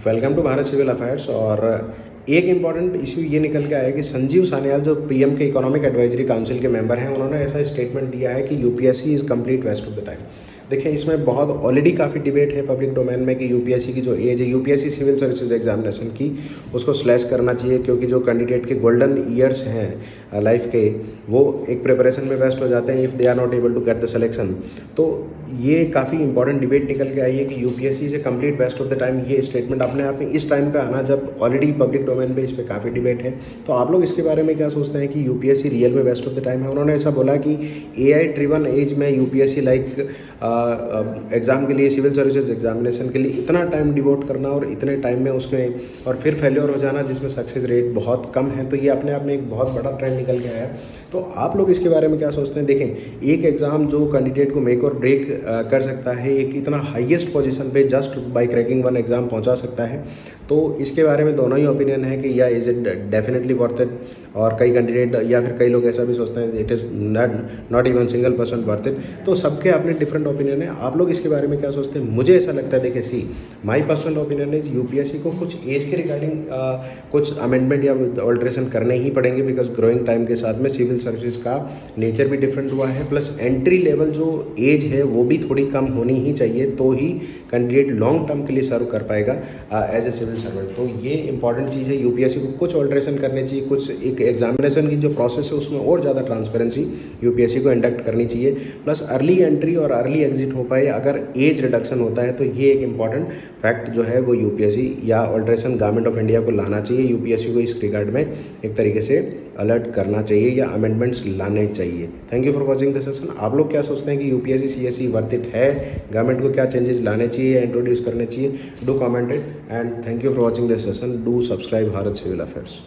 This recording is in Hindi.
Welcome to Bharat civil affairs. और एक इम्पॉर्टेंट इशू ये निकल के आया कि संजीव सान्याल जो पीएम के इकोनॉमिक एडवाइजरी काउंसिल के मेंबर हैं, उन्होंने ऐसा स्टेटमेंट दिया है कि UPSC is complete waste of the time. देखिए, इसमें बहुत ऑलरेडी काफ़ी डिबेट है पब्लिक डोमेन में कि यूपीएससी की जो एज है, यूपीएससी सिविल सर्विसेज एग्जामिनेशन की, उसको स्लैश करना चाहिए, क्योंकि जो कैंडिडेट के गोल्डन ईयर्स हैं लाइफ के, वो एक प्रिपरेशन में वेस्ट हो जाते हैं if they are not able to get the selection. तो ये काफ़ी इंपॉर्टेंट डिबेट निकल के आई है कि यूपीएससी से complete waste of the time, ये स्टेटमेंट अपने आप में इस टाइम पे आना जब ऑलरेडी पब्लिक डोमेन पे इस पर काफ़ी डिबेट है। तो आप लोग इसके बारे में क्या सोचते हैं कि यूपीएससी रियल में वेस्ट ऑफ द टाइम है? उन्होंने ऐसा बोला कि एआई ड्रिवन एज में यूपीएससी लाइक एग्ज़ाम के लिए, सिविल सर्विसेज एग्जामिनेशन के लिए इतना टाइम डिवोट करना और इतने टाइम में उसमें और फिर फेल्योर हो जाना जिसमें सक्सेस रेट बहुत कम है, तो ये अपने आप में एक बहुत बड़ा ट्रेंड निकल के आया है। तो आप लोग इसके बारे में क्या सोचते हैं? देखें, एक एग्ज़ाम जो कैंडिडेट को मेक और ब्रेक कर सकता है, एक इतना हाईएस्ट पोजीशन पे just by cracking one exam पहुंचा सकता है, तो इसके बारे में दोनों ही ओपिनियन है कि या is it definitely worth it. और कई कैंडिडेट या फिर कई लोग ऐसा भी सोचते हैं it is not even single % worth it. तो सबके अपने डिफरेंट ओपिनियन है। आप लोग इसके बारे में क्या सोचते हैं? मुझे ऐसा लगता है, देखिए, see my personal opinion is UPSC को कुछ एज के रिगार्डिंग कुछ अमेंडमेंट या ऑल्ट्रेशन करने ही पड़ेंगे, बिकॉज ग्रोइंग टाइम के साथ में सिविल सर्विसेज का नेचर भी डिफरेंट हुआ है, प्लस एंट्री लेवल जो एज है वो भी थोड़ी कम होनी ही चाहिए, तो ही कैंडिडेट लॉन्ग टर्म के लिए सर्व कर पाएगा एज ए सिविल सर्वेंट। तो ये इंपॉर्टेंट चीज़ है, यूपीएससी को कुछ ऑल्ट्रेशन करने चाहिए, कुछ एक एग्जामिनेशन की जो प्रोसेस है उसमें और ज़्यादा ट्रांसपेरेंसी यूपीएससी को इंडक्ट करनी चाहिए, प्लस अर्ली एंट्री और अर्ली एग्जिट हो पाए अगर एज रिडक्शन होता है। तो ये एक इंपॉर्टेंट फैक्ट जो है वो यूपीएससी या ऑल्ट्रेशन गवर्नमेंट ऑफ इंडिया को लाना चाहिए, यूपीएससी को इस रिगार्ड में एक तरीके से अलर्ट करना चाहिए या अमेंडमेंट्स लाने चाहिए। Thank you for watching the session. आप लोग क्या सोचते हैं कि यूपीएससी सीएसई वर्थ इट है? गवर्नमेंट को क्या चेंजेस लाने चाहिए या इंट्रोड्यूस करने चाहिए? Do comment it and thank you for watching this session. Do subscribe Bharat civil affairs.